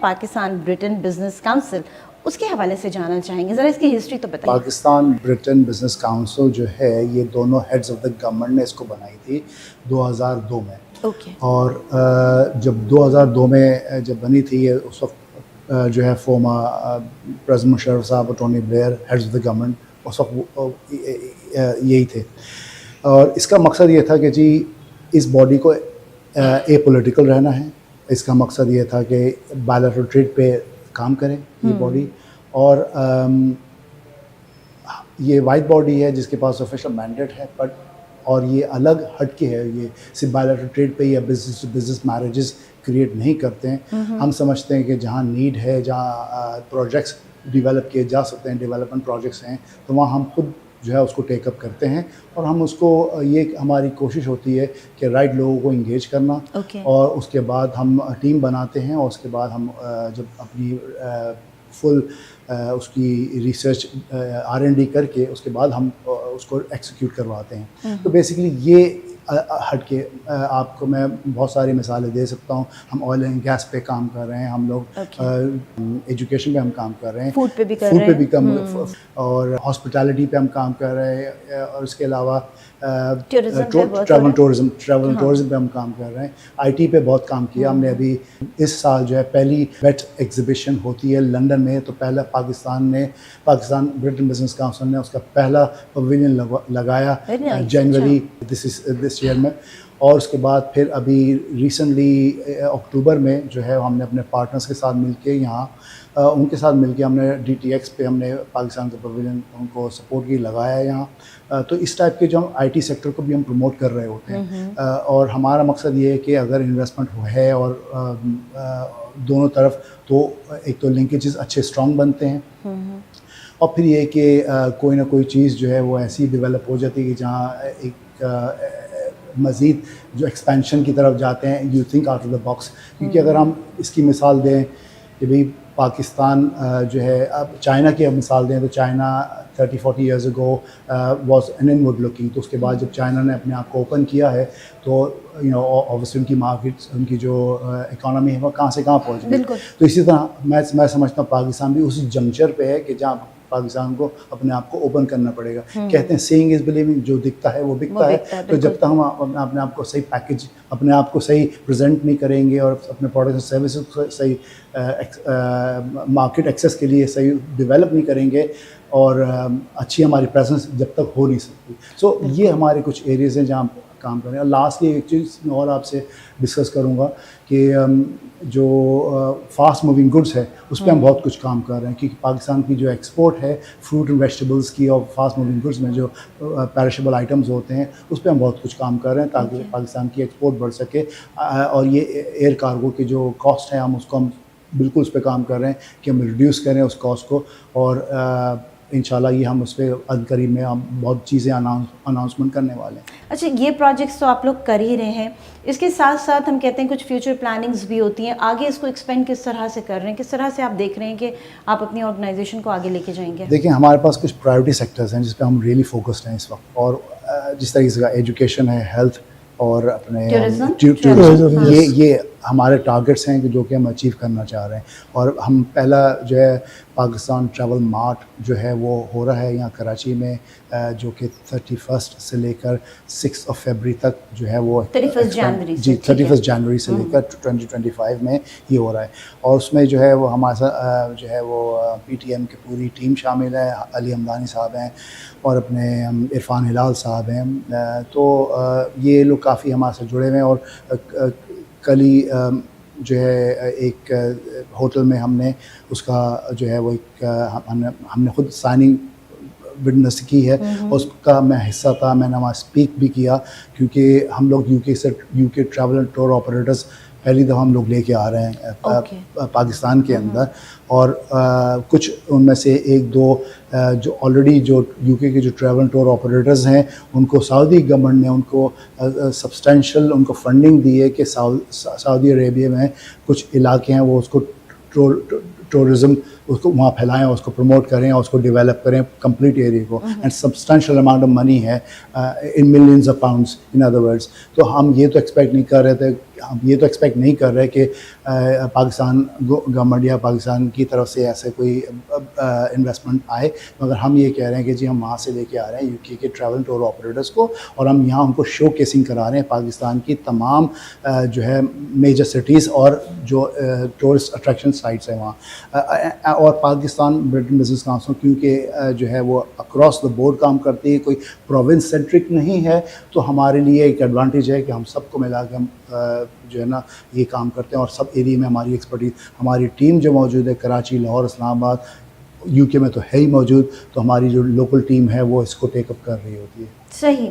Pakistan Britain business council, उसके हवाले से जानना चाहेंगे, ज़रा इसकी हिस्ट्री तो बताइए। पाकिस्तान ब्रिटेन बिजनेस काउंसिल जो है ये दोनों हेड्स ऑफ द गवर्नमेंट ने इसको बनाई थी 2002 में। और जब 2002 में जब बनी थी ये, उस वक्त जो है फॉर्मर प्रेसिडेंट मुशर्रफ साहब और Tony Blair heads of the government उस वक्त यही थे। और इसका मकसद ये था कि जी इस बॉडी को एपॉलिटिकल रहना है। इसका मकसद ये था कि बायलैटरल ट्रेड पे काम करें ये बॉडी। और ये वाइट बॉडी है जिसके पास ऑफिशियल मैंडेट है, बट और ये अलग हट के है, ये सिर्फ बायलैटरल ट्रेड पे या business to business marriages create नहीं करते हैं। हम समझते हैं कि जहाँ नीड है, जहाँ प्रोजेक्ट्स डेवलप किए जा सकते हैं, डेवलपमेंट प्रोजेक्ट्स हैं, तो वहाँ हम खुद जो है उसको टेकअप करते हैं। और हम उसको, ये हमारी कोशिश होती है कि राइट लोगों को इंगेज करना। और उसके बाद हम टीम बनाते हैं और उसके बाद हम जब अपनी फुल उसकी रिसर्च R&D करके उसके बाद हम उसको एक्सिक्यूट करवाते हैं। तो बेसिकली ये हट के आपको मैं बहुत सारी मिसालें दे सकता हूँ। हम ऑयल एंड गैस पे काम कर रहे हैं, हम लोग एजुकेशन पे हम काम कर रहे हैं, फूड पे भी कर रहे हैं, और हॉस्पिटैलिटी पे हम काम कर रहे हैं, और इसके अलावा ट्रैवल टूरिज्म पे हम काम कर रहे हैं। IT पे बहुत काम किया हमने। अभी इस साल जो है पहली वेट एग्जीबिशन होती है लंदन में, तो पहला पाकिस्तान ब्रिटेन बिजनेस काउंसिल ने उसका पहला पवेलियन लगाया जनवरी दिस ईयर में। और उसके बाद फिर अभी रिसेंटली अक्टूबर में जो है हमने अपने पार्टनर्स के साथ मिलके यहाँ उनके साथ मिलके हमने DTX पे हमने पाकिस्तान का पवेलियन उनको सपोर्ट की लगाया है यहाँ। तो इस टाइप के जो हम IT सेक्टर को भी हम प्रमोट कर रहे होते हैं। और हमारा मकसद ये है कि अगर इन्वेस्टमेंट है और दोनों तरफ, तो एक तो लिंकेजेस अच्छे स्ट्रॉन्ग बनते हैं, और फिर ये कि कोई ना कोई चीज़ जो है वो ऐसी डेवलप हो जाती है कि जहाँ एक मज़ीद जो एक्सपेंशन की तरफ जाते हैं, you think out of the box. क्योंकि अगर हम इसकी मिसाल दें कि भाई पाकिस्तान जो है, अब चाइना की अब मिसाल दें तो China 30-40 years ago was an inward looking. तो उसके बाद जब चाइना ने अपने आप को ओपन किया है, तो ऑब्वियसली उनकी मार्केट्स, उनकी जो इकोनॉमी है वो कहाँ से कहाँ पहुँच गई। तो इसी तरह मैं समझता हूँ पाकिस्तान भी उसी जंक्चर पे है कि जहाँ पाकिस्तान को अपने आप को ओपन करना पड़ेगा। कहते हैं सीइंग इज बिलीविंग, जो दिखता है वो बिकता है। तो जब तक हम अपने आप को सही पैकेज, अपने आप को सही प्रेजेंट नहीं करेंगे और अपने प्रोडक्ट और सर्विसेज को सही मार्केट एक्सेस के लिए सही डेवलप नहीं करेंगे, और अच्छी हमारी प्रेजेंस जब तक हो नहीं सकती। सो ये हमारे कुछ एरियाज़ हैं जहाँ काम करें। और लास्टली एक चीज़ और आपसे डिस्कस करूँगा कि जो फास्ट मूविंग गुड्स है उस पर हम बहुत कुछ काम कर रहे हैं, क्योंकि पाकिस्तान की जो एक्सपोर्ट है फ्रूट एंड वेजिटेबल्स की और फास्ट मूविंग गुड्स में जो पेरिशेबल आइटम्स होते हैं उस पर हम बहुत कुछ काम कर रहे हैं ताकि पाकिस्तान की एक्सपोर्ट बढ़ सके। और ये एयर कार्गो की जो कॉस्ट है हम बिल्कुल उस पर काम कर रहे हैं कि हम रिड्यूस करें उस कॉस्ट को। और इंशाल्लाह ये हम उस पर करीब में हम बहुत चीज़ें अनाउंसमेंट करने वाले हैं। अच्छा, ये प्रोजेक्ट्स तो आप लोग कर ही रहे हैं, इसके साथ साथ हम कहते हैं कुछ फ्यूचर प्लानिंग्स भी होती हैं। आगे इसको एक्सपेंड किस तरह से कर रहे हैं, किस तरह से आप देख रहे हैं कि आप अपनी ऑर्गेनाइजेशन को आगे लेके जाएंगे? देखिए, हमारे पास कुछ प्रायोरिटी सेक्टर्स हैं जिस पर हम रियली फोकस्ड हैं इस वक्त। और जिस तरीके से एजुकेशन है, हेल्थ और अपने टूरिज्म, ये हमारे टारगेट्स हैं जो कि हम अचीव करना चाह रहे हैं। और हम पहला जो है पाकिस्तान ट्रैवल मार्ट जो है वो हो रहा है यहाँ कराची में, जो कि 31 से लेकर 6 फरवरी तक जो है वो 31 जनवरी से लेकर 2025 में ये हो रहा है। और उसमें जो है वो हमारे साथ जो है वो PTM की पूरी टीम शामिल है। अली हमदानी साहब हैं और अपने इरफान हिलाल साहब हैं। तो ये लोग काफ़ी हमारे साथ जुड़े हुए हैं। और कल ही जो है एक होटल में हमने उसका जो है वो एक हमने खुद साइनिंग विटनेस की है, उसका मैं हिस्सा था। मैंने वहाँ स्पीक भी किया, क्योंकि हम लोग UK travel and tour operators पहली दफ़ा हम लोग लेके आ रहे हैं पाकिस्तान के अंदर। और कुछ उनमें से एक दो जो ऑलरेडी जो यूके के जो ट्रैवल टूर ऑपरेटर्स हैं उनको सऊदी गवर्नमेंट ने उनको सब्सटेंशियल उनको फंडिंग दी है कि सऊदी अरेबिया में कुछ इलाके हैं वो उसको टूरिज़्म उसको वहाँ फैलाएं, उसको प्रमोट करें और उसको डेवलप करें कंप्लीट एरिया को। And substantial amount of money है in millions of pounds in other words. तो हम ये तो एक्सपेक्ट नहीं कर रहे थे, हम ये तो एक्सपेक्ट नहीं कर रहे कि पाकिस्तान गवर्नमेंट या पाकिस्तान की तरफ से ऐसे कोई इन्वेस्टमेंट आए, मगर हम ये कह रहे हैं कि जी हम वहाँ से लेके आ रहे हैं यूके के ट्रैवल टूर ऑपरेटर्स को, और हम यहाँ उनको शो केसिंग करा रहे हैं पाकिस्तान की तमाम जो है मेजर सिटीज़ और जो टूरिस्ट अट्रैक्शन साइट्स हैं वहाँ। और पाकिस्तान ब्रिटेन बिजनेस काउंसिल क्योंकि जो है वो अक्रॉस द बोर्ड काम करती है, कोई प्रोविंस सेंट्रिक नहीं है, तो हमारे लिए एक एडवांटेज है कि हम सबको मिला के हम जो है ना ये काम करते हैं, और सब एरिया में हमारी एक्सपर्टीज, हमारी टीम जो मौजूद है कराची, लाहौर, इस्लामाबाद, यूके में तो है ही मौजूद, तो हमारी जो लोकल टीम है वो इसको टेकअप कर रही होती है। सही।